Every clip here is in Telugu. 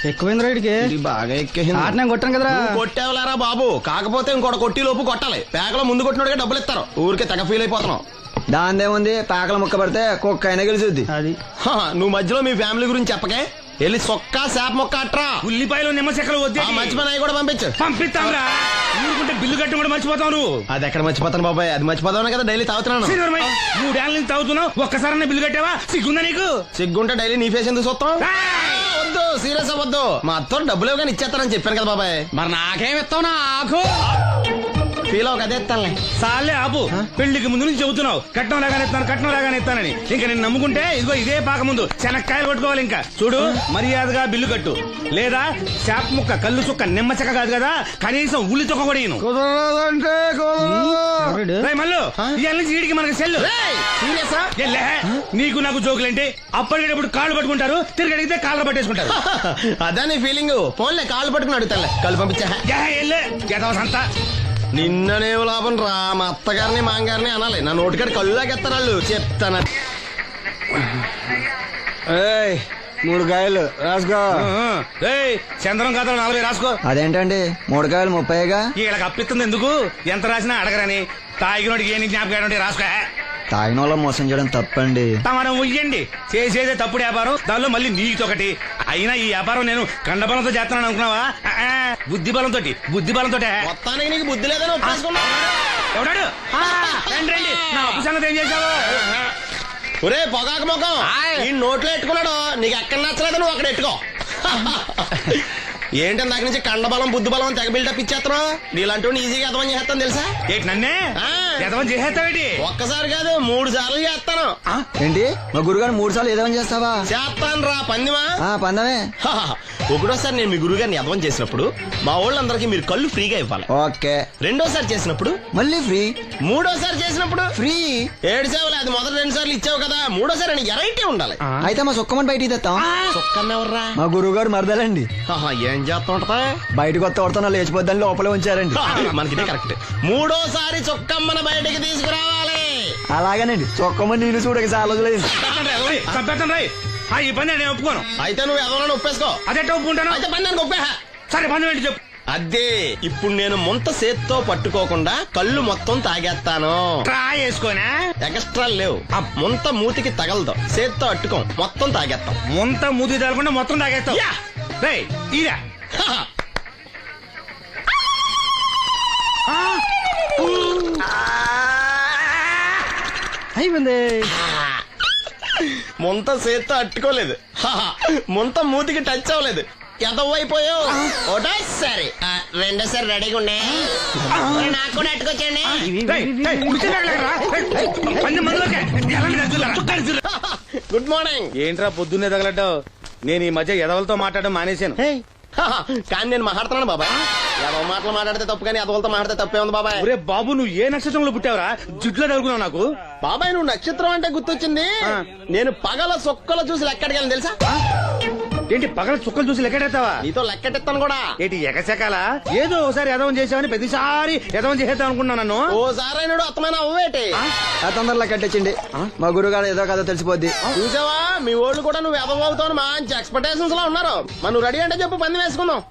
ఎక్కువైంది రైడ్కి బాగా ఎక్కేసింది. నేను కొట్టాను కదరా. కొట్టేవలేరా బాబు, కాకపోతే ఇంకోటి కొట్టి లోపు కొట్టాలి. పేకలో ముందు కొట్టినోడిగా డబ్బులు ఇస్తారు. ఊరికే తెగ ఫీల్ అయిపోతున్నావు. దాందేముంది, పేకల ముక్క పడితే కుక్క అయినా గెలిచుద్ది. అది నువ్వు మధ్యలో మీ ఫ్యామిలీ గురించి చెప్పకే. వెళ్ళి సొక్క శాప మొక్క అట్రా. ఉల్లిపాయలు నిమ్మచెక్కలు వద్దే మంచి పని అవి కూడా పంపించు. పంపిస్తాంరా. ఊరుకుంటే బిల్లు కట్టి కూడా మర్చిపోతావు నువ్వు. అది ఎక్కడ మర్చిపోతాను బాబాయ్, అది మర్చిపోతాను కదా డైలీ తాగుతున్నాను. 3 ఏళ్ళ నుంచి తాగుతున్నావు, ఒక్కసారి బిల్లు కట్టావా? సిగ్గుందా నీకు? సిగ్గుంటే డైలీ నీ ఫేస్ ఎందుకు చూస్తాం? వద్దు, సీరియస్ అవ్వద్దు. మా అత్తో డబ్బులు కానీ ఇచ్చేస్తానని చెప్పాను కదా బాబాయ్. మరి నాకేం ఇస్తావు? నాకు ఫీల్ అవ్వక అదే ఇస్తానులే. సాలే ఆపు. పెళ్లికి ముందు నుంచి చెబుతున్నావు కట్నం లాగానే ఇస్తాను, కట్నం లాగానే ఇస్తానని. ఇంకా నేను నమ్ముకుంటే ఇదిగో ఇదే పాక ముందు శనక్కాయలు కొట్టుకోవాలి. ఇంకా చూడు, మర్యాదగా బిల్లు కట్టు, లేదా చేప ముక్క, కళ్ళు చుక్క, నిమ్మ చెక్క కాదు కదా, కనీసం ఉల్లి చుక్క కూడా ఇయ్యను. మళ్ళీ ఇవాళ నుంచి వీడికి మనకి సెల్లు. నీకు నాకు జోకులంటే అప్పటికేటప్పుడు కాళ్ళు పట్టుకుంటారు, తిరిగి అడిగితే కాళ్ళు పట్టేసుకుంటారు. అదే నీ ఫీలింగ్. ఫోన్లే కాళ్ళు పట్టుకుని అడుగుతానులే. కళ్ళు పంపించా. సంత నిన్ననే లాభం రా. మా అత్తగారిని మాంగారిని అనాలి. నా నోటికాడ కళ్ళు లాగెత్తారు వాళ్ళు. చెప్తాను. 3 కాయలు రాసుకో. చంద్రం కథలు 40 రాసుకో. అదేంటండి 3 కాయలు 30గా? వీళ్ళకి అప్పిస్తుంది ఎందుకు? ఎంత రాసినా అడగరని. తాగినోడికి ఏ జ్ఞాపకం రాసుకో. తాగిన వాళ్ళ మోసం చేయడం తప్పండి. మనం ఉయ్యండి, చేసేదే తప్పుడు వ్యాపారం, దానిలో మళ్ళీ నీతొకటి. అయినా ఈ వ్యాపారం నేను కండబలంతో చేస్తున్నాను అనుకున్నావా? బుద్ధి బలంతో. మొత్తానికి నీకు బుద్ధి లేదని ఒప్పేసుకున్నా. ఎవడాడు? రండి, నా అప్పు సంగతి ఏం చేశావు? ఒరే పొగాకు ముఖం, ఈ నోట్లో ఎట్టుకున్నాడు. నీకు ఎక్కడ నచ్చలేదు, నువ్వు అక్కడ ఎట్టుకో. ఏంటంటే దాని నుంచి కండబలం బుద్ధి బలం తెగ బిల్డప్ ఇచ్చేస్తున్నావు. నీలాంటి ఈజీగా అర్థం చేస్తాను తెలుసా? ఏంటి నన్నే ఎదవం చేసేస్తావేంటి? ఒక్కసారి కాదు 3 సార్లు చేస్తాను. ఏంటి మా గురుగారు 3 సార్లు ఏదేమని చేస్తావా? చేస్తాను రా పందిమా. పందమే. ఒకటోసారి నేను మీ గురువు గారిని అర్థం చేసినప్పుడు మా వాళ్ళందరికీ మీరు కళ్ళు ఫ్రీగా ఇవ్వాలి. ఓకే. రెండోసారి చేసినప్పుడు మళ్ళీ ఫ్రీ. మూడోసారి చేసినప్పుడు ఫ్రీ. 7 సేవలు. అది మొదటి 2 సార్లు ఇచ్చావు కదా, మూడోసారి ఎరైటీ ఉండాలి. అయితే మా సుక్కమని బయటికి తెస్తాం. సుక్కన్నెవర్రా? మా గురువు గారు మరదలండి. ఏం చేస్తుంటా? బయటకు వస్తే కొడతా లేచిపోద్దని లోపలే ఉంచారండి. మనకి కరెక్ట్. మూడోసారి చొక్కమ్మని బయటికి తీసుకురావాలి. అలాగేనండి. చొక్కమ్మని నేను చూడక చాలా రోజులైంది. ఈ పని నేను ఒప్పుకోను. అయితే నువ్వు ఎవరైనా ఒప్పేసుకో. అదెట్ట ఒప్పుకుంటాను? అయితే పని దానికి ఒప్పేహ. సరే పని ఏంటి చెప్పు. అదే ఇప్పుడు నేను ముంత చేత్తో పట్టుకోకుండా కళ్ళు మొత్తం తాగేస్తాను. ట్రై చేసుకోనా? ఎక్స్ట్రా లేవు. ముంత మూతికి తగలదు, చేత్తో అట్టుకోం, మొత్తం తాగేస్తాం. ముంత మూతి తగలకుండా మొత్తం తాగేస్తాం. ఇదా అయిపోయింది. ముంత చేత్తో అట్టుకోలేదు, ముంత మూతికి టచ్ అవ్వలేదు. ఎంతవైపోయావు? ఒకటోసారి రెండోసారి రెడీగా ఉండే. నాకు కూడా అట్టుకొచ్చండి. Good morning. ఏంట్రా పొద్దున్నే తగలడ్డావు? నేను ఈ మధ్య ఎదవలతో మాట్లాడడం మానేశాను. కానీ నేను మాట్లాడుతున్నాను బాబాయ్. ఎదవ మాటలు మాట్లాడితే తప్పు, కానీ ఎదవలతో మాట్లాడితే తప్పే ఉంది బాబాయ్. ఒరే బాబు, నువ్వు ఏ నక్షత్రంలో పుట్టావురా? జుట్లో తగులుకున్నావు నాకు. బాబాయ్ నువ్వు నక్షత్రం అంటే గుర్తొచ్చింది. నేను పగల సొక్కలు చూసి లెక్కడికి తెలుసా? ఏంటి పగల చుక్కలు చూసి లెక్కెడతావా? నీతో లెక్కెట్టిస్తాను కూడా. ఏంటి ఎగసెకాల? ఏదో ఒకసారి ఎదవం చేసావని ప్రతిసారి ఎదవం చేసేద్దాం అనుకున్నాను నన్ను. ఓసారి అయినాడు అత్తమైన అవ్వేటి. తొందరలో కట్టించండి. మా గురుగారు ఏదో కథ తెలిసిపోద్ది. చూసావా, మీ వాళ్ళు కూడా నువ్వు ఎదవ అవుతావు మంచి ఎక్స్పెక్టేషన్స్ లో ఉన్నారు. మరి నువ్వు రెడీ అంటే చెప్పు, పందెం వేసుకుందాం.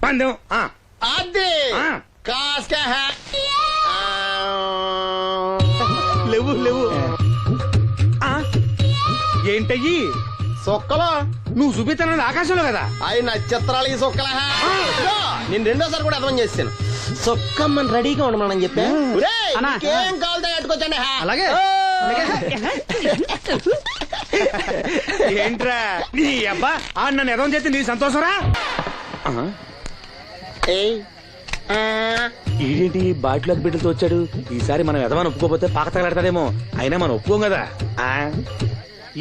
పందెం అది కాస్క లేవు లేవు. ఏంటయ్యి సొక్కలో నువ్వు చూపిస్తానది ఆకాశంలో కదా? అవి నక్షత్రాలు ఈ సొక్కల. నేను రెండోసారి కూడా అర్థం చేస్తాను. సొక్కమ్మని రెడీగా ఉండమని చెప్పా. ఏం కావాలితే కట్టుకోవచ్చండి. అలాగే. ఏంట్రా నీ అబ్బా నన్ను ఎదవం చేస్తే నీ సంతోషరా? ఈడేంటి బాటిలోకి బిడ్డలతో వచ్చాడు? ఈసారి మనం ఎదవని ఒప్పుకోపోతే పాక తగలాడతాడేమో. అయినా మనం ఒప్పుకోం కదా.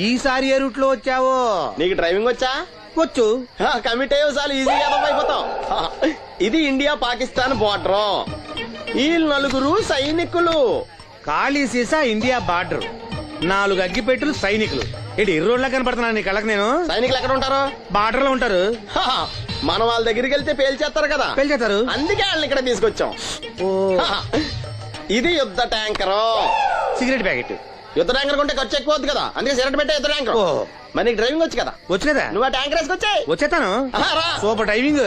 ఈసారి ఏ రూట్ లో వచ్చావో? నీకు డ్రైవింగ్ వచ్చా? వచ్చు. కమిట్ అయ్యే సార్లు ఈజీగా అయిపోతాం. ఇది ఇండియా పాకిస్తాన్ బోర్డర్. ఈ 4 సైనికులు. ఖాళీ సీసా ఇండియా బార్డర్, 4 అగ్గిపెట్టులు సైనికులు. ఏంటి ఎర్రోడ్లా కనపడుతున్నాను నీ కళ్ళకి నేను? సైనికులు ఎక్కడ ఉంటారు? బార్డర్ లో ఉంటారు. మనం వాళ్ళ దగ్గరికి వెళ్తే పేల్చేస్తారు కదా. పేల్చేస్తారు. అందుకే వాళ్ళని ఇక్కడ తీసుకొచ్చాం. ఇది యుద్ధ ట్యాంకర్. Cigarette packet. యుద్ధ ట్యాంకర్ కొంటే ఖర్చు ఎక్కువ అవుతుంది కదా, అందుకే సిగరెట్ పెట్టే యుద్ధ ట్యాంకర్. మరి నీకు డ్రైవింగ్ వచ్చు కదా, వచ్చు కదా, నువ్వు ఆ ట్యాంకర్ వేసుకొచ్చాయి. వచ్చేతాను. Super driving.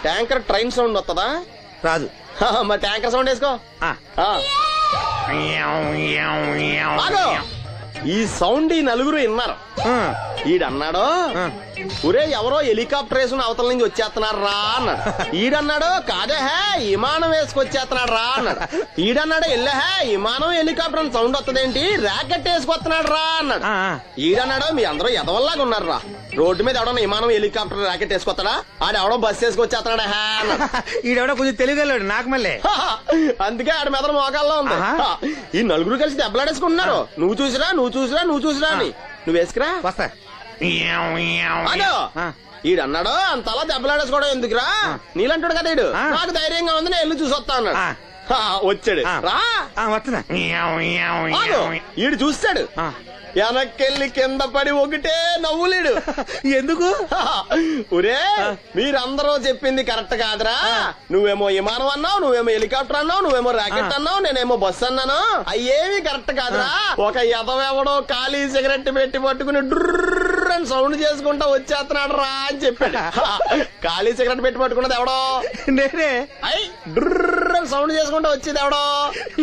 Tanker train sound వస్తుందా? రాదు. మరి ట్యాంకర్ సౌండ్ వేసుకో. ఆ. ఆగు. ఈ సౌండ్ ఈ నలుగురు విన్నారు. ఆ. ఈడన్నాడు, ఆ. ఒరే ఎవరో హెలికాప్టర్ వేసుకుని అవతల నుంచి వచ్చేస్తున్నారు రా అన్నాడు. ఈడన్నాడు, కాదే హే విమానం వేసుకొచ్చేస్తున్నాడు రా అన్నాడు. ఈడన్నాడు, ఎల్లహే విమానం హెలికాప్టర్ అని సౌండ్ వస్తుందేంటి, ర్యాకెట్ వేసుకొస్తున్నాడు రా అన్నాడు. ఆ. ఈడన్నాడు, మీ అందరూ ఎదవల్లాగా ఉన్నారు రా, రోడ్డు మీద ఎవడన్నా విమానం హెలికాప్టర్ ర్యాకెట్ వేసుకొస్తాడా, ఆడెవడో బస్సు వేసుకొచ్చేస్తున్నాడు హే అన్నాడు. ఈడెవడో కొంచెం తెలియగలడు నాకు మళ్ళీ. అందుకే ఆడ మెదడు మోకాల్లో ఉంది. ఆహా. ఈ నలుగురు కలిసి దెబ్బలాడేసుకుంటున్నారు. నువ్వు చూసిరా అని. నువ్వు వేసుకురా. వస్తా. అదో ఆ. ఈడన్నాడు, అంతలా దెబ్బలాడేసుకోవడం ఎందుకురా, నీలంటాడు కదా ఈడు. ఆ. నాకు ధైర్యంగా ఉంది, నేను వెళ్ళి చూసి వస్తా అన్నాడు. ఆ. వచ్చాడు. ఆ. రా వస్తున్నా. ఆగు. ఈడు చూస్తాడు, ఆ. వెనక్కెళ్ళి కింద పడి ఒకటే నవ్వులేడు. ఎందుకు? ఒరే మీరందరూ చెప్పింది కరెక్ట్ కాదురా, నువ్వేమో విమానం అన్నావు, నువ్వేమో హెలికాప్టర్ అన్నావు, నువ్వేమో రాకెట్ అన్నావు, నేనేమో బస్సు అన్నాను, అయ్యేవి కరెక్ట్ కాదురా. ఒక ఎదవెవడో ఖాళీ సిగరెట్ పెట్టి పట్టుకుని డ్రర్ అని సౌండ్ చేసుకుంటా వచ్చేస్తున్నాడు రా అని చెప్పాడు. ఖాళీ సిగరెట్ పెట్టి పట్టుకున్నది ఎవడో నేనే. అయ్యి డ్రర్ అని సౌండ్ చేసుకుంటా వచ్చేది ఎవడో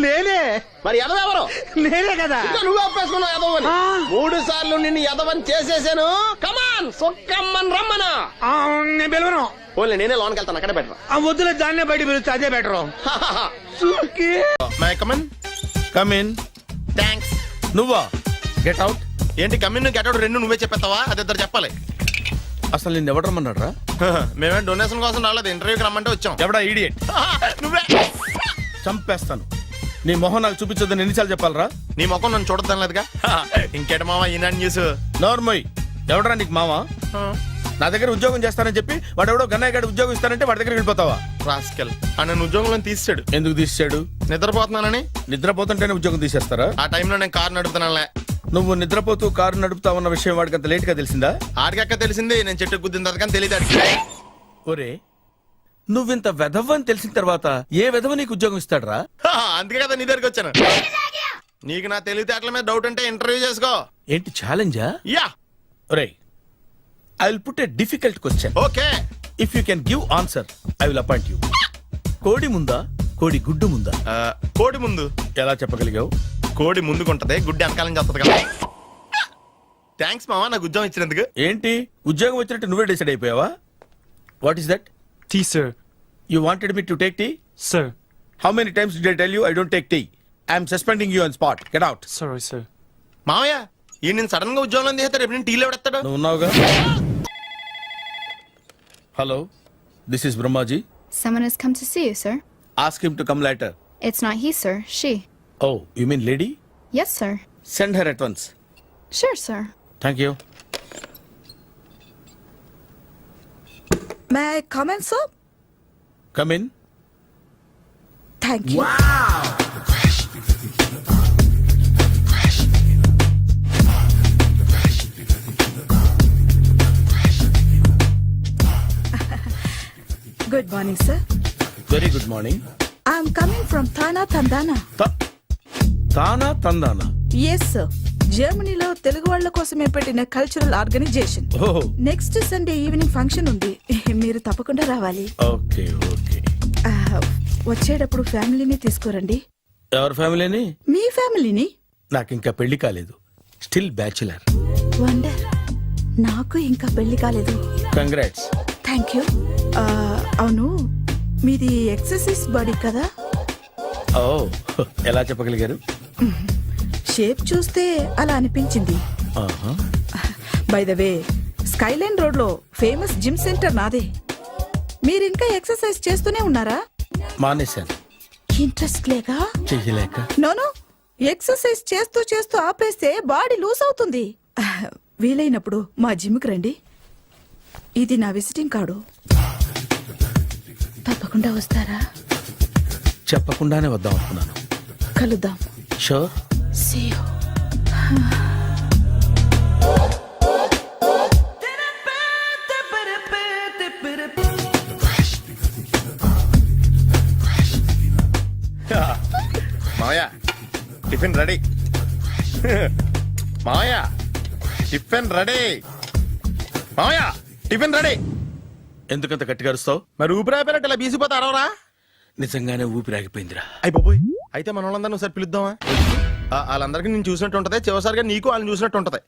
నేనే. మరి ఎదవెవరు? నేనే కదా. ఇంకా నువ్వు ఒప్పేసుకున్నావు ఎదవని. 3 సార్లు నిన్ను ఎదవని చేసేసాను. కమాన్ సొక్కమ్మన్ రమ్మనా. నేను పిలవను. ఓన్లీ నేనే లోన్కి వెళ్తాను, అక్కడే బెటర్. ఆ వద్దులే, దాన్నే బయట పిలుస్తా, అదే better. May come on. Come in. Thanks. నువ్వా? Get out. ఏంటి కమిన్ గెట్ అవుట్ రెండు నువ్వే చెప్పేస్తావా? అది ఇద్దరు చెప్పాలి. అసలు నిన్ను ఎవడు రమ్మన్నాడు రా? మేమే డొనేషన్ కోసం రాలేదు, ఇంటర్వ్యూకి రమ్మంటే వచ్చాం. ఎవడా ఈడియట్? నువ్వే. చంపేస్తాను. నీ మొహం నాకు చూపించొద్దని ఎన్నిసార్లు చెప్పాలరా? నీ ముఖం నన్ను చూడద్దాం లేదుగా. ఇంకేట మామ ఈనాడు న్యూస్. నోర్మోయ్. ఎవడరా నీకు మావా? నా దగ్గర ఉద్యోగం చేస్తానని చెప్పి వాడు ఎవడో గన్నయ్య గడి ఉద్యోగం ఇస్తానంటే వాడి దగ్గర వెళ్ళిపోతావా? రాస్కెల్ నన్ను ఉద్యోగంలో తీసాడు. ఎందుకు తీసాడు? నిద్రపోతున్నానని. నిద్రపోతుంటేనే ఉద్యోగం తీసేస్తారా? ఆ టైంలో నేను కారు నడుపుతున్నానులే. నువ్వు నిద్రపోతూ కారు నడుపుతావన్న విషయం వాడికి అంత లేట్ గా తెలిసిందా? ఆడికక్క తెలిసింది, నేను చెట్టు గుద్దిన తర్వాత కానీ తెలియదు. ఒరే, నువ్వింత వెధవని తెలిసిన తర్వాత ఏ వెధవ నీకు ఉద్యోగం ఇస్తాడరా? అందుకే కదా నీ దగ్గరికి వచ్చాను. నీకు నా తెలివితేటల మీద డౌట్ అంటే ఇంటర్వ్యూ చేసుకో. ఏంటి ఛాలెంజా? యా. ఒరే, I will put a difficult question. Okay. If you can give answer I will appoint you. కోడి ముందా, కోడి గుడ్డు ముందా? కోడి ముందు. ఎలా చెప్పగలిగావు? కోడి ముందుకుంటది, గుడ్డి వెనకాలం చేస్తుంది కదా. థ్యాంక్స్ మామా నాకు ఉద్యోగం ఇచ్చినందుకు. ఏంటి ఉద్యోగం వచ్చినట్టు నువ్వే డిసైడ్ అయిపోయావా? What is that? Tea, sir. You wanted me to take tea? Sir. How many times did I tell you I don't take tea? I am suspending you on spot. Get out. Sorry, sir. మామయ్య ఈ నేను సడన్ గా ఉద్యోగంలో తీస్తాడు, రేపు నేను టీలో పెడతాడు. నువ్వు ఉన్నావుగా. Hello, this is Brahmaji. Someone has come to see you, sir. Ask him to come later. It's not he, sir. She. Oh, you mean lady? Yes, sir. Send her at once. Sure, sir. Thank you. May I come in, sir? Come in. Thank you. Good morning, sir. Very good morning. I'm coming from Thana Tandana. తానా తందానా? Yes, sir. జర్మనీలో తెలుగు వాళ్ళ కోసమే పెట్టిన కల్చరల్ ఆర్గనైజేషన్. ఓహో, నెక్స్ట్ సండే ఈవినింగ్ ఫంక్షన్ ఉంది, మీరు తప్పకుండా రావాలి. Okay okay. వచ్చేటప్పుడు ఫ్యామిలీని తీసుకురండి. ఎవరి ఫ్యామిలీని? మీ ఫ్యామిలీని. నాకు ఇంకా పెళ్లి కాలేదు, స్టిల్ బ్యాచులర్. వండర్. నాకు ఇంకా పెళ్లి కాలేదు. కంగ్రాట్స్. Thank you. అవును, మీది ఎక్సర్సైజ్ బాడీ కదా? ఓ, ఎలా చెప్పగలిగారు? షేప్ చూస్తే అలా అనిపించింది. ఆహా. By the way, Skyline road లో ఫేమస్ జిమ్ సెంటర్ నాదే. మీరు ఇంకా ఎక్సర్సైజ్ చేస్తూనే ఉన్నారా? మానేశాను, ఇంట్రెస్ట్ లేక? చెయ్యలేక. నోను, ఎక్సర్సైజ్ చేస్తూ చేస్తూ ఆపేస్తే బాడీ లూజ్ అవుతుంది. వీలైనప్పుడు మా జిమ్కి రండి. ఇది నా విజిటింగ్ కార్డు. తప్పకుండా వస్తారా? చెప్పకుండానే వద్దాం అనుకున్నాను. కలుద్దాం. షూర్. See you. మామయ్య టిఫిన్ రెడీ. మామయ్య టిఫిన్ రెడీ. మామయ్య టిఫిన్ రెడీ. ఎందుకంత గట్టిగా అరుస్తావు? మరి ఊపిరాయిపోయినట్టు ఇలా బీసిపోతే అరవరా? నిజంగానే ఊపిరాగిపోయిందిరా. అయ్యి బాబోయ్, అయితే మన వాళ్ళందరినీ ఒకసారి పిలుద్దామా? వాళ్ళందరికీ నేను చూసినట్టు ఉంటది, చివరిసారిగా నీకు వాళ్ళని చూసినట్టు ఉంటది.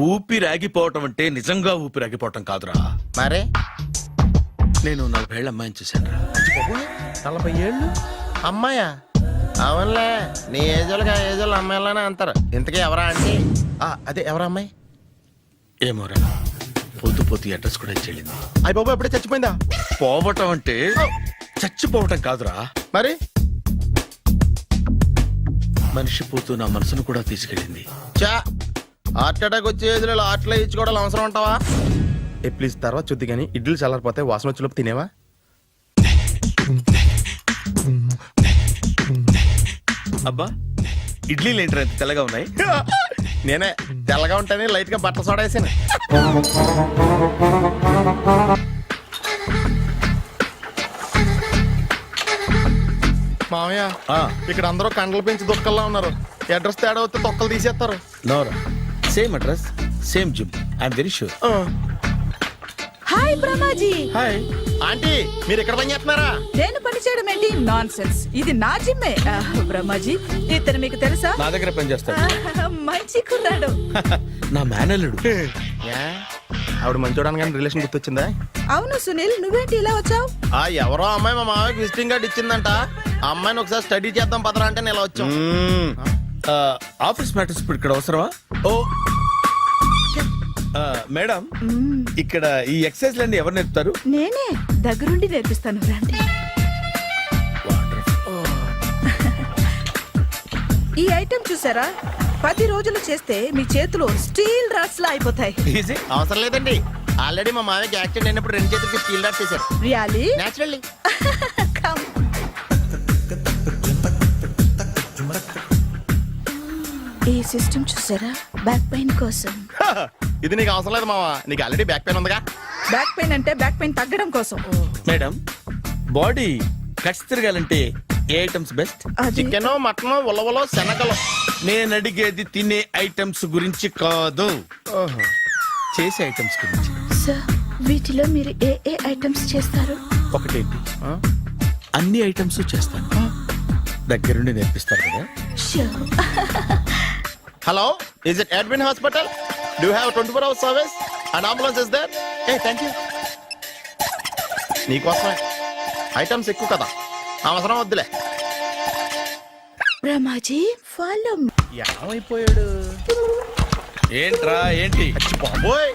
ఊపిరాగిపోవటం అంటే నిజంగా ఊపిరాగిపోవటం కాదురా. మరే నేను 40 ఏళ్ల అమ్మాయిని చూశాను రా. 40 ఏళ్ళు అమ్మాయా? అవునులే, నీ ఏజోళ్ళకి ఆ ఏజోళ్ళు అమ్మాయిలానే అంటారు. ఇంతకీ ఎవరా అంటే? అదే ఎవరా అమ్మాయి? ఏమోరా, పొద్దు పొద్దు అడ్రస్ కూడా చెల్లింది. అయ్యి బాబు ఎప్పుడే చచ్చిపోయిందా? పోవటం అంటే చచ్చిపోవటం కాదురా, మరి మనిషి పోతూ నా మనసును కూడా తీసుకెళ్ళింది. చా, హార్ట్ అటాక్ వచ్చే ఏజ్లో హార్ట్లో ఇచ్చుకోవడం అవసరం ఉంటావా? ప్లీజ్ తర్వాత చూద్ది కానీ ఇడ్లీలు చల్లారిపోతే వాసన వచ్చేలోపు తినేవా? అబ్బా, ఇడ్లీలు ఏంట్రా ఇంత తెల్లగా ఉన్నాయి? నేనే తెల్లగా ఉంటానే లైట్ గా బట్టలు సోడేసాను. మామయ్య, ఇక్కడ అందరూ కండలు పెంచి దుక్కల్లా ఉన్నారు. అడ్రస్ తేడా వస్తే తొక్కలు తీసేస్తారు. నోరా, same address same gym, I'm very sure. Hi Brahmaji. Hi aunty, మీరు ఇక్కడ పని చేస్తున్నారా? నేను పని చేయడం ఏంటి? Nonsense. ఇది నా జిమ్మే. బ్రహ్మాజీ, ఇతను మీకు తెలుసా? నా దగ్గర పని చేస్తాడు. మంచి కుర్రాడు. నా మేనల్లుడు. ఆవిడ మంచి చూడడానికి కానీ రిలేషన్ గుర్తొచ్చిందా? అవును సునీల్, నువ్వేంటి ఇలా వచ్చావు? ఎవరో అమ్మాయి మా మామయ్యకి విజిటింగ్ కార్డు ఇచ్చిందంట. ఆ అమ్మాయిని ఒకసారి స్టడీ చేద్దాం పదరా అంటే నేను ఇలా వచ్చాం. ఆఫీస్ మ్యాటర్స్ ఇప్పుడు ఇక్కడ అవసరమా? ఓ మేడం, ఇక్కడ ఈ ఎక్సర్సైజ్ లన్నీ ఎవరు నేర్పుతారు? నేనే దగ్గరుండి నేర్పిస్తాను, రండి. ఈ ఐటెం చూసారా? 10 రోజులు చేస్తే మీ చేతులు స్టీల్ రాట్స్ లా అయిపోతాయి. ఈజీ. అవసరం లేదండి, ఆల్రెడీ మా మామయ్యకి యాక్సిడెంట్ అయినప్పుడు 2 చేతులకి స్టీల్ డాట్ చేశారు. రియాలీ? నేచురల్లీ. Come. ఈ సిస్టమ్ చూసారా? బ్యాక్ పెయిన్ కోసం. ఇది నీకు అవసరం లేదు మావా, నీకు ఆల్రెడీ బ్యాక్ పెయిన్ ఉందిగా. బ్యాక్ పెయిన్ అంటే బ్యాక్ పెయిన్ తగ్గడం కోసం. మేడం, బాడీ కట్స్ తిరగాలంటే ఏ ఐటమ్స్ బెస్ట్? అది చికెన్, మటన్, ఉలవలో, శనగలు. నేను అడిగేది తినే ఐటమ్స్ గురించి కాదు, చేసే ఐటమ్స్ గురించి. సార్, వీటిలో మీరు ఏ ఐటమ్స్ చేస్తారు? ఒకటేంటి, అన్ని ఐటమ్స్ చేస్తాను. దగ్గరుండి నేర్పిస్తారు కదా. Sure. Hello, is it admin hospital? Do have 24 hours service and ambulance is there? Thank you. నీకోసమే ఐటమ్స్ ఎక్కువ కదా, అవసరం వద్దులే. బ్రహ్మాజీ, ఫాలో. ఏమైపోయాడు? ఏంట్రా ఏంటి? బాబోయ్,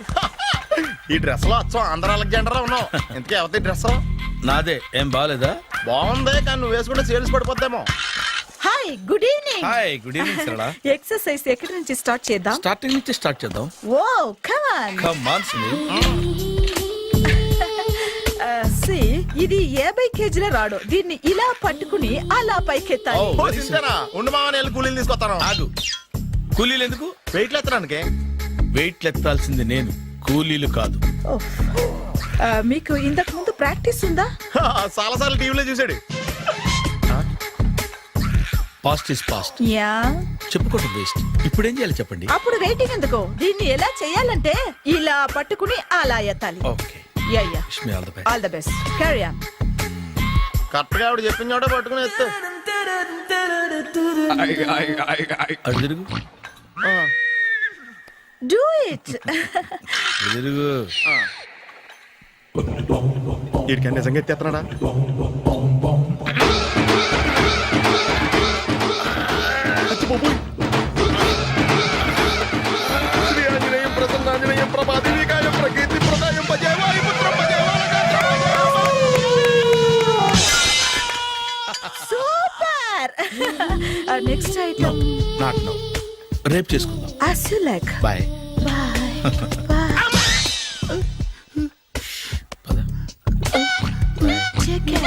ఈ డ్రెస్ లో వచ్చాం ఆంధ్ర అలెగ్జాండర్ ఉన్నావు. ఇంతకీ ఎవరి డ్రెస్? నాదే. ఏం బాగాలేదా? బాగుంది, కానీ నువ్వు వేసుకుంటే సేల్స్ పడిపోద్దేమో. Hi, good evening. Hi, good evening Sarala. Exercise ఎక్కడి నుంచి స్టార్ట్ చేద్దాం? స్టార్టింగ్ నుంచి స్టార్ట్ చేద్దాం. Oh come on. Come on Sunil. ఇది 50 కేజీల రాడు. దీన్ని ఇలా పట్టుకుని అలా పైకెత్తాలి. Oh. ఓ, సింతేనా? ఉండు మామని వెళ్ళి కూలీలు తీసుకొస్తాను. ఆగు, కూలీలు ఎందుకు? వెయిట్లు ఎత్తడానికి. వెయిట్ ఎత్తాల్సింది నేను, కూలీలు కాదు. ఓహ్. మీకు ఇంతకు ముందు ప్రాక్టీస్ ఉందా? చాలా సార్లు టీవీలో చూసాడు. Past is past, yeah. చెప్పుకోవడం వేస్ట్. ఇప్పుడు ఏం చేయాలి చెప్పండి? అప్పుడు వెయిటింగ్ ఎందుకు? దీన్ని ఎలా చేయాలంటే ఇలా పట్టుకుని అలా ఎత్తాలి. Okay, yeah yeah. Wish me all the best. All the best. Carry on. Correct గా ఆవిడ చెప్పిన చోట పట్టుకుని ఎత్తు. అటు తిరుగు, డూ ఇట్. అటు తిరుగు. వీడికి నిజంగా ఎత్తేస్తున్నాడా? శ్రీ ఆంజనేయం ప్రసన్నాంజనేయం ప్రభాదేవికాయం ప్రకీర్తి ప్రదాయం భజే వాయుపుత్రం భజే super. Next item. Not now, రేపు చేసుకుందాం. As you like. Bye. Bye bye. Take care.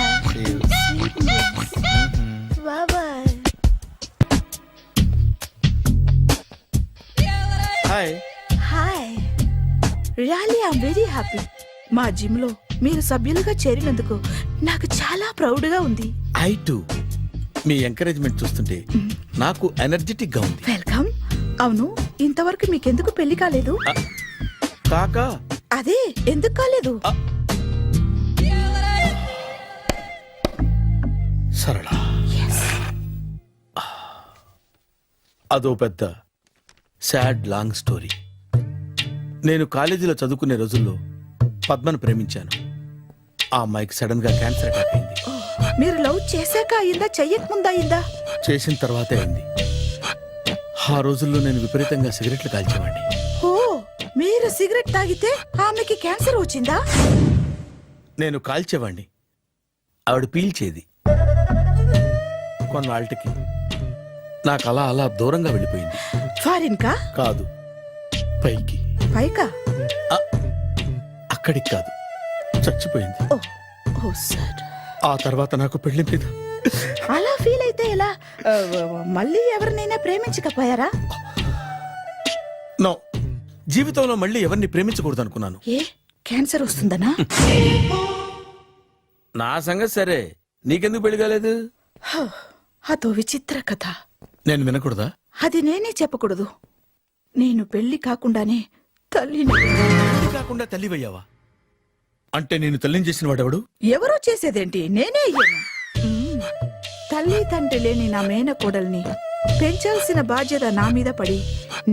Bye bye. Hi. Hi. Really, I'm very happy. మా జిమ్ లో మీరు సభ్యులుగా చేరినందుకు నాకు చాలా ప్రౌడ్ గా ఉంది. I to. మీ ఎంకరేజ్మెంట్ చూస్తుంటే నాకు ఎనర్జెటిక్ గా ఉంది. వెల్కమ్. అవును, ఇంతవరకు మీకెందుకు పెళ్లి కాలేదు? కాక అదే ఎందుకు కాలేదు? సరళ, అదో పెద్ద సాడ్ లాంగ్ స్టోరీ. నేను కాలేజీలో చదువుకునే రోజుల్లో పద్మను ప్రేమించాను. ఆ అమ్మాయికి సడన్ గా క్యాన్సర్ అటాక్ అయింది. మీరు లవ్ చేశాక అయిందా, చెయ్యక ముందా అయిందా? చేసిన తర్వాతే అయింది. ఆ రోజుల్లో నేను విపరీతంగా సిగరెట్లు కాల్చేవాడిని. ఓ, మీరు సిగరెట్ తాగితే ఆమెకి క్యాన్సర్ వచ్చిందా? నేను కాల్చేవాణ్ణి, ఆవిడ పీల్చేది. కొన్నాళ్ళకి నాకు అలా అలా దూరంగా వెళ్ళిపోయింది. ఫారిన్ కా? కాదు, పైకి. పైకా? అక్కడికి కాదు, చచ్చిపోయింది. ఓ, ఓ సార్. ఆ తర్వాత నాకు పెళ్లి మీద అలా ఫీల్ అయితే ఎలా? మళ్ళీ ఎవరినైనా ప్రేమించకపోయారా? నో, జీవితంలో మళ్ళీ ఎవరిని ప్రేమించకూడదు అనుకున్నాను. ఏ, క్యాన్సర్ వస్తుందనా? నా సంగతి సరే, నీకెందుకు పెళ్లి కాలేదు? అదో విచిత్ర కథ. నేను వినకూడదా? అది నేనే చెప్పకూడదు. నేను పెళ్లి కాకుండానే తల్లిని. పెళ్లి కాకుండా తల్లివయ్యావా? అంటే నేను తల్లిని చేసిన వాడెవడు? ఎవరో చేసేదేంటి, నేనే అయ్యాను. తల్లి తండ్రి లేని నా మేనకోడల్ని పెంచాల్సిన బాధ్యత నా మీద పడి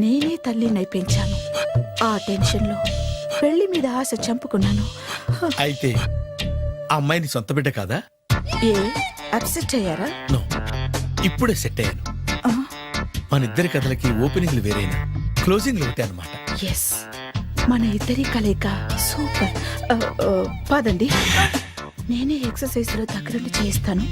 నేనే తల్లినై పెంచాను. ఆ టెన్షన్లో పెళ్లి మీద ఆశ చంపుకున్నాను. అయితే ఆ అమ్మాయిని సొంత బిడ్డ కాదా? ఏ, అప్సెట్ అయ్యారా? నో, ఇప్పుడే సెట్ అయ్యాను. ఆ, మన ఇద్దరి కథలకి ఓపెనింగ్లు వేరైనా క్లోజింగ్లు ఒకటే అనమాట. ఎస్, మన ఇద్దరి కలయిక సూపర్. పదండి, నేనే ఎక్సర్సైజ్ లో దగ్గరుండి చేయిస్తాను.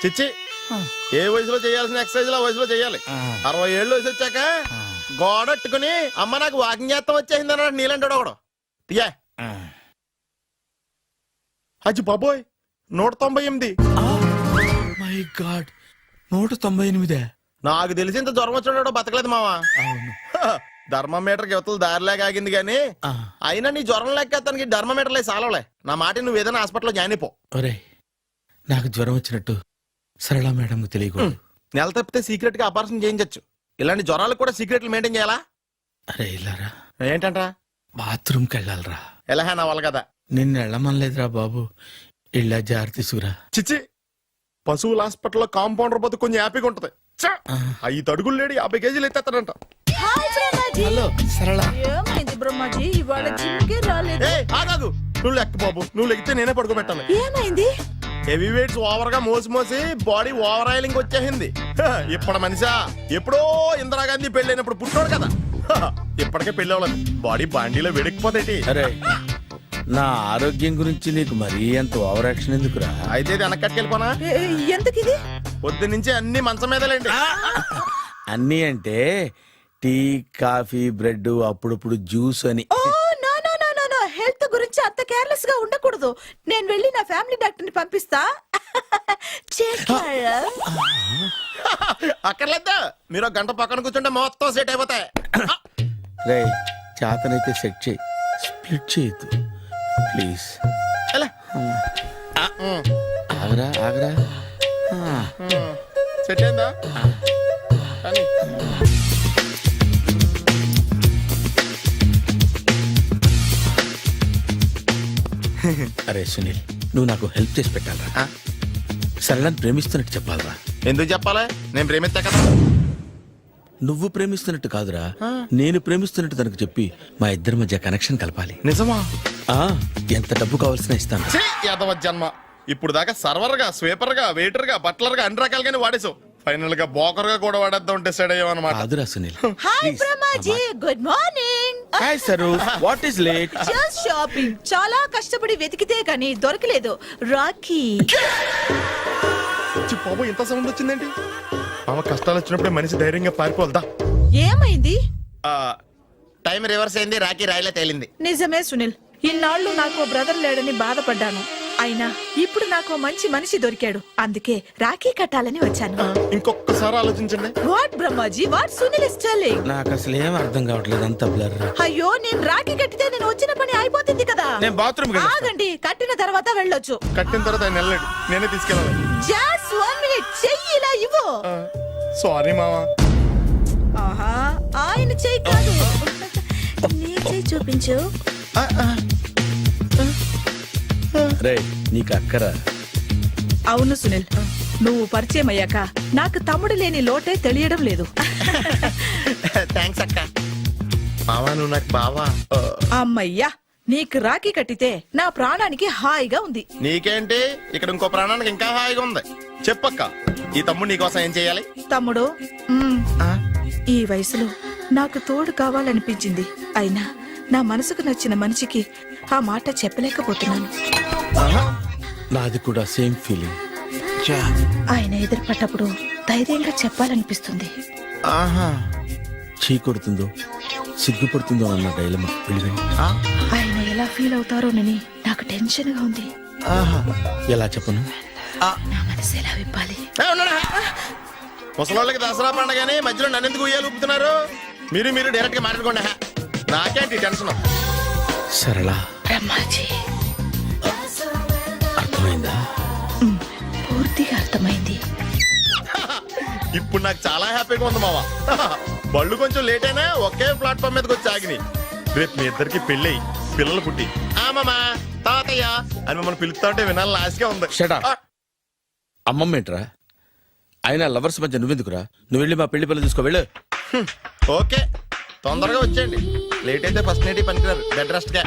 చిచ్చి, ఏ వయసులో చేయాల్సిన ఎక్సర్సైజ్ ఆ వయసులో చేయాలి. 60 ఏళ్ళు వయసు వచ్చాక గోడట్టుకుని అమ్మ నాకు వాకింగ్ చేస్తాం వచ్చేసింది అన్నాడు నీలంటాడు ఒకడు. తీయా అచ్చి బాబోయ్, 198. My God, 198. నాకు తెలిసి ఇంత జ్వరం వచ్చాడో బతకలేదు మావా. ధర్మమీటర్ యువతలు దారిలాగా ఆగింది గాని అయినా నీ జ్వరం లెక్క తనకి ధర్మమీటర్లే సాలవలే. నా మాట నువ్వు ఏదైనా హాస్పిటల్లో జాయిన్ అయిపో. ఒరే, నాకు జ్వరం వచ్చినట్టు సరళ మేడం తెలియకూడదు. నెల తప్పితే సీక్రెట్ గా ఆపరేషన్ చేయించచ్చు. ఇలాంటి జ్వరాలకు కూడా సీక్రెట్లు మెయింటైన్ చేయాలా? అరే ఇల్లారా, ఏంటంటరా? బాత్రూమ్కి వెళ్ళాలరా. ఎలాహా నా వాళ్ళ కదా. నిన్ను వెళ్ళమనలేదురా బాబు, ఇళ్ళ జారి తీసుకురా. చిచ్చి, పశువుల హాస్పిటల్లో కాంపౌండర్ బతు కొంచెం హ్యాపీగా ఉంటది. 5 అడుగులు లేడి 50 కేజీలు ఎత్తేస్తాడంట. హలో సరళ. ఏమైంది బ్రహ్మాజీ, ఇవాళ జిమ్కే రాలేదు? ఏ ఆగాగు, నువ్వు లెక్క బాబు, నువ్వు లెక్కితే నేనే పడుకోబెట్టాలి. ఏమైంది? హెవీ వెయిట్స్ ఓవర్ గా మోసి మోసి బాడీ ఓవర్ ఆయిలింగ్ వచ్చేసింది. ఇప్పుడు మనిషా ఎప్పుడో ఇందిరాగాంధీ పెళ్ళైనప్పుడు పుట్టాడు కదా, ఇప్పటికే పెళ్ళి అవ్వలేదు. బాడీ బాండీలో వెడికిపోతేటి. అరే, నా ఆరోగ్యం గురించి నీకు మరీ అంత ఓవర్ యాక్షన్ ఎందుకురా? అయితే ఇది వెనకట్టుకెళ్ళిపోనా? ఎందుకు ఇది? పొద్దు నుంచి అన్ని మంచం మీదలేండి. అన్నీ అంటే టీ, కాఫీ, బ్రెడ్, అప్పుడప్పుడు జ్యూస్ అని. Oh no no no no no, health గురించి అంత కేర్లెస్ గా ఉండకూడదు. నేను వెళ్ళి నా ఫ్యామిలీ డాక్టర్ ని పంపిస్తా. అక్కర్లేదా, మీరు ఒక గంట పక్కన కూర్చుంటే మొత్తం సెట్ అయిపోతాయి. రే, చేతనైతే సెట్ చేయి, స్ప్లిట్ చేయొద్దు ప్లీజ్. ఆగరా ఆగరా. సెట్ అయిందా? కానీ అరే సునీల్, నువ్వు నాకు హెల్ప్ చేసి పెట్టాలరా. సరళని ప్రేమిస్తున్నట్టు చెప్పాలరా. ఎందుకు చెప్పాలి? నేను ప్రేమిస్తా కదా. నువ్వు ప్రేమిస్తున్నట్టు కాదురా, నేను ప్రేమిస్తున్నట్టు తనకు చెప్పి మా ఇద్దరి మధ్య కనెక్షన్ కలపాలి. నిజమా? ఆ ఎంత డబ్బు కావాల్సిన ఇస్తాను. ఛీ, యాదవ జన్మ. ఇప్పుడు దాకా సర్వర్ గా, స్వీపర్ గా, వెయిటర్ గా, బట్లర్ గా అన్ని రకాలుగానే వాడేసావు. ఫైనల్ గా బోకర్ గా కూడా వాడేద్దాం డిసైడ్ అయ్యావు అనమాట. కాదురా Sunil. Hi Brahmaji, good morning. Hi sir, what is late? Just shopping. చాలా కష్టపడి వెతికితే కానీ దొరకలేదు. రాఖీ. బాబు ఇంత సౌండ్ వచ్చిందేంటి? మామ కష్టాలు వచ్చినప్పుడే మనిషి ధైర్యంగా పారిపోల్దా. ఏమైంది? టైం రివర్స్ అయింది, రాఖీ రాయిలా తేలింది. నిజమే సునీల్, ఇన్నాళ్ళు నాకు బ్రదర్ లేడని బాధపడ్డాను. అయినా ఇప్పుడు నాకు మంచి మనిషి దొరికాడు. అందుకే రాఖీ కట్టాలని వచ్చాను. ఇంకొకసారి ఆలోచించండి. What Brahmaji, what Sunil is telling? నాకు అసలు ఏం అర్థం కావట్లేదు, అంత బ్లర్. అయ్యో, నేను రాఖీ కట్టితే నేను వచ్చిన పని అయిపోతుంది కదా. నేను బాత్రూమ్ ఆగండి, కట్టిన తర్వాత వెళ్ళొచ్చు. కట్టిన తర్వాత ఆయన వెళ్ళాడు, నేనే తీసుకెళ్ళాలి. జస్ట్ 1 minute, చెయ్యి ఇలా ఇవ్వు. సారీ మావా. ఆహా, ఆయన చెయ్యి కాదు, నీ చెయ్యి చూపించు. రే నీకు అక్కరా. అవును సునీల్, నువ్వు పరిచయం అయ్యాక నాకు తమ్ముడు లేని లోటే తెలియడం లేదు. థ్యాంక్స్ అక్క. మావా నువ్వు నాకు బావా. అమ్మయ్యా, నీకు రాఖీ కట్టితే నా ప్రాణానికి హాయిగా ఉంది. నీకేంటి, ఇక్కడ ఇంకో ప్రాణానికి ఇంకా హాయిగా ఉంది. చెప్పక్క, ఈ తమ్ముడు నీకోసం ఏం చేయాలి? తమ్ముడు, ఈ వయసులో నాకు తోడు కావాలనిపించింది. అయినా నా మనసుకు నచ్చిన మనిషికి ఆ మాట చెప్పలేకపోతున్నాను. నాది కూడా సేమ్ ఫీలింగ్. ఆయన ఎదురుపడ్డప్పుడు ధైర్యంగా చెప్పాలనిపిస్తుంది. చీ కొడుతుందో సిగ్గుపడుతుందో అన్న డైలమా వెళ్ళిపోయింది. ఆయన ఎలా ఫీల్ అవుతారోనని నాకు టెన్షన్ గా ఉంది. ఎలా చెప్పను? నా మనసు ఎలా విప్పాలి? ముసలోళ్ళకి దసరా పండగని మధ్యలో నన్ను ఎందుకు ఉయ్యాలు ఊపుతున్నారు? మీరు డైరెక్ట్ గా మాట్లాడుకోండి. నాకేంటి టెన్షన్? సరళ, బ్రహ్మాజీ, అర్థమైందా? పూర్తిగా అర్థమైంది. ఇప్పుడు నాకు చాలా హ్యాపీగా ఉంది మావా. బళ్ళు కొంచెం లేట్ అయినా ఒకే ప్లాట్ఫామ్ మీదకి వచ్చి ఆగినాయి. రేపు మీ ఇద్దరికి పెళ్ళి పిల్లలు పుట్టి మామా తాతయ్య అని మమ్మల్ని పిలుస్తా ఉంటే వినాలని ఆశగా ఉంది. Shut up. అమ్మమ్మ ఏంట్రా? అయినా లవర్స్ మధ్య నువ్వెందుకురా? నువ్వు వెళ్ళి మా పెళ్లి పిల్లలు తీసుకో వెళ్ళు. ఓకే, తొందరగా వచ్చేయండి. లేట్ అయితే ఫస్ట్ నైట్ పనికిరారు, బెడ్ రెస్ట్ గా.